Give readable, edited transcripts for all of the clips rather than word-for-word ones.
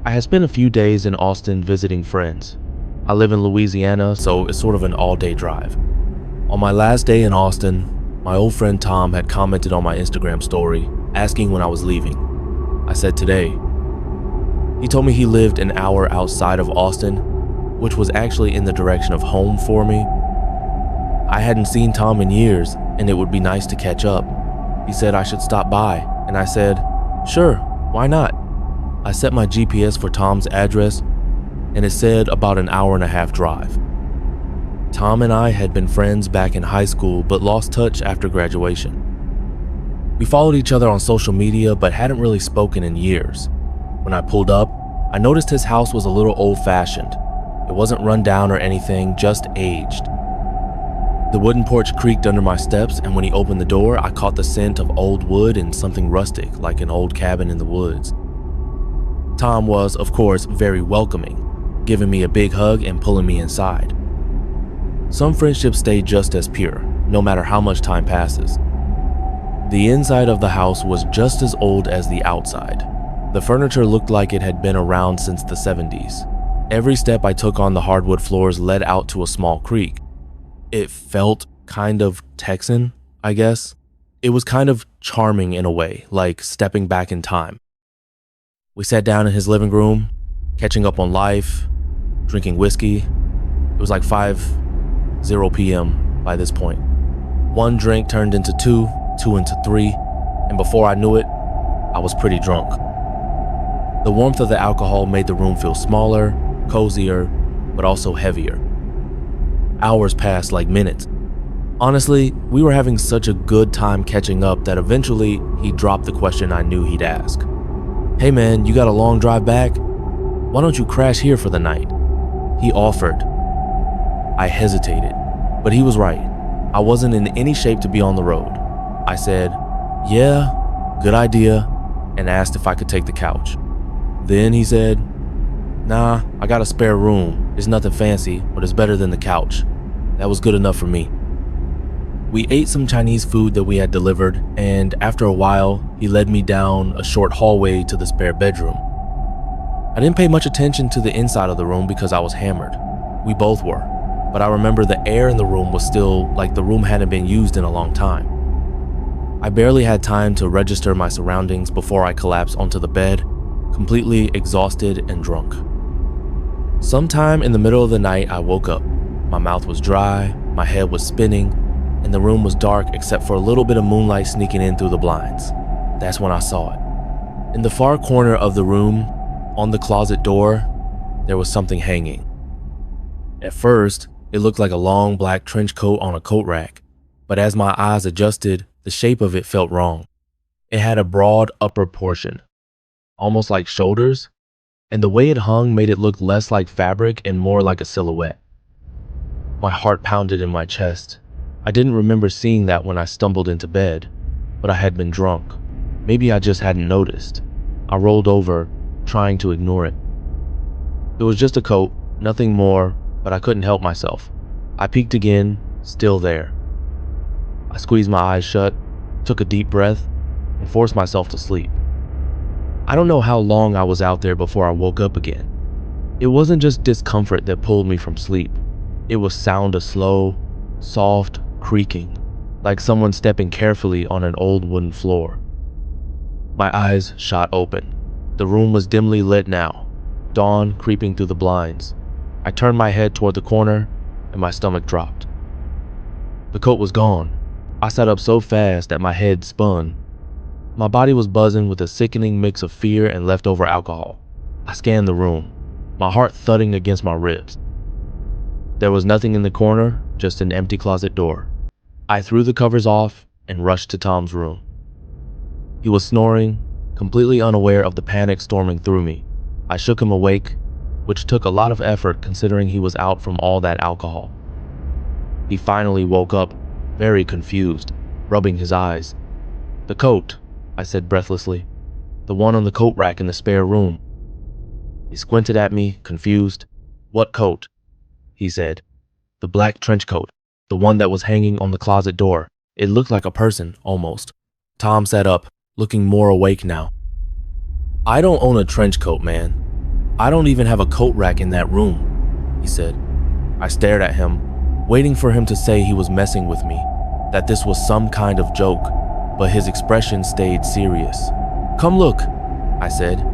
I had spent a few days in Austin visiting friends. I live in Louisiana, so it's sort of an all-day drive. On my last day in Austin, my old friend Tom had commented on my Instagram story, asking when I was leaving. I said today. He told me he lived an hour outside of Austin, which was actually in the direction of home for me. I hadn't seen Tom in years, and it would be nice to catch up. He said I should stop by, and I said, sure, why not? I set my GPS for Tom's address, and it said about an hour-and-a-half drive. Tom and I had been friends back in high school, but lost touch after graduation. We followed each other on social media, but hadn't really spoken in years. When I pulled up, I noticed his house was a little old-fashioned. It wasn't run down or anything, just aged. The wooden porch creaked under my steps, and when he opened the door, I caught the scent of old wood and something rustic, like an old cabin in the woods. Tom was, of course, very welcoming, giving me a big hug and pulling me inside. Some friendships stay just as pure, no matter how much time passes. The inside of the house was just as old as the outside. The furniture looked like it had been around since the 70s. Every step I took on the hardwood floors led out to a small creek. It felt kind of Texan, I guess. It was kind of charming in a way, like stepping back in time. We sat down in his living room, catching up on life, drinking whiskey. It was like 5:00 p.m. by this point. One drink turned into two into three, and before I knew it, I was pretty drunk. The warmth of the alcohol made the room feel smaller, cozier, but also heavier. Hours passed like minutes. Honestly, we were having such a good time catching up that eventually he dropped the question I knew he'd ask. Hey man, you got a long drive back? Why don't you crash here for the night? He offered. I hesitated, but he was right. I wasn't in any shape to be on the road. I said, yeah, good idea, and asked if I could take the couch. Then he said, nah, I got a spare room. It's nothing fancy, but it's better than the couch. That was good enough for me. We ate some Chinese food that we had delivered, and after a while, he led me down a short hallway to the spare bedroom. I didn't pay much attention to the inside of the room because I was hammered. We both were, but I remember the air in the room was still like the room hadn't been used in a long time. I barely had time to register my surroundings before I collapsed onto the bed, completely exhausted and drunk. Sometime in the middle of the night, I woke up. My mouth was dry, my head was spinning, and the room was dark except for a little bit of moonlight sneaking in through the blinds. That's when I saw it. In the far corner of the room, on the closet door, there was something hanging. At first, it looked like a long black trench coat on a coat rack, but as my eyes adjusted, the shape of it felt wrong. It had a broad upper portion, almost like shoulders, and the way it hung made it look less like fabric and more like a silhouette. My heart pounded in my chest. I didn't remember seeing that when I stumbled into bed, but I had been drunk. Maybe I just hadn't noticed. I rolled over, trying to ignore it. It was just a coat, nothing more, but I couldn't help myself. I peeked again, still there. I squeezed my eyes shut, took a deep breath, and forced myself to sleep. I don't know how long I was out there before I woke up again. It wasn't just discomfort that pulled me from sleep. It was sound of slow, soft creaking, like someone stepping carefully on an old wooden floor. My eyes shot open. The room was dimly lit now, dawn creeping through the blinds. I turned my head toward the corner, and my stomach dropped. The coat was gone. I sat up so fast that my head spun. My body was buzzing with a sickening mix of fear and leftover alcohol. I scanned the room, my heart thudding against my ribs. There was nothing in the corner, just an empty closet door. I threw the covers off and rushed to Tom's room. He was snoring, completely unaware of the panic storming through me. I shook him awake, which took a lot of effort considering he was out from all that alcohol. He finally woke up, very confused, rubbing his eyes. The coat, I said breathlessly. The one on the coat rack in the spare room. He squinted at me, confused. What coat? He said. The black trench coat, the one that was hanging on the closet door. It looked like a person, almost. Tom sat up, looking more awake now. I don't own a trench coat, man. "I don't even have a coat rack in that room," he said. I stared at him, waiting for him to say he was messing with me, that this was some kind of joke, but his expression stayed serious. "Come look," I said.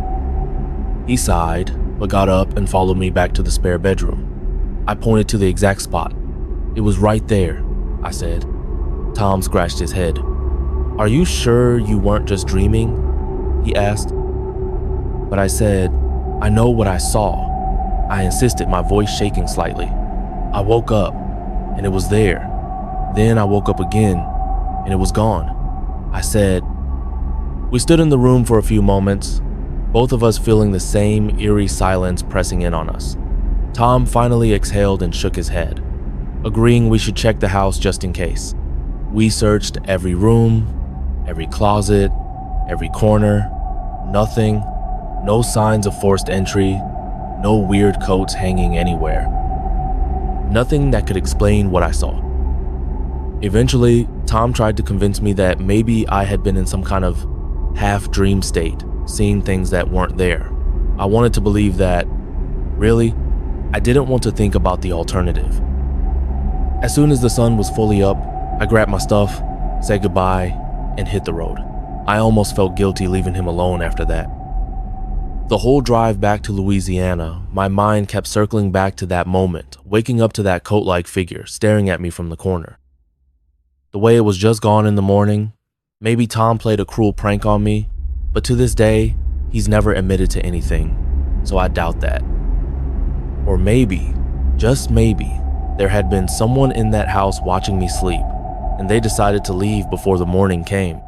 He sighed, but got up and followed me back to the spare bedroom. I pointed to the exact spot. "It was right there," I said. Tom scratched his head. "Are you sure you weren't just dreaming?" he asked. But I said, "I know what I saw." I insisted, my voice shaking slightly. "I woke up, and it was there. Then I woke up again, and it was gone," I said. We stood in the room for a few moments, both of us feeling the same eerie silence pressing in on us. Tom finally exhaled and shook his head, agreeing we should check the house just in case. We searched every room, every closet, every corner. Nothing. No signs of forced entry. No weird coats hanging anywhere. Nothing that could explain what I saw. Eventually, Tom tried to convince me that maybe I had been in some kind of half-dream state, seeing things that weren't there. I wanted to believe that. Really, I didn't want to think about the alternative. As soon as the sun was fully up, I grabbed my stuff, said goodbye, and hit the road. I almost felt guilty leaving him alone after that. The whole drive back to Louisiana, my mind kept circling back to that moment, waking up to that coat-like figure staring at me from the corner. The way it was just gone in the morning, maybe Tom played a cruel prank on me, but to this day, he's never admitted to anything, so I doubt that. Or maybe, just maybe, there had been someone in that house watching me sleep, and they decided to leave before the morning came.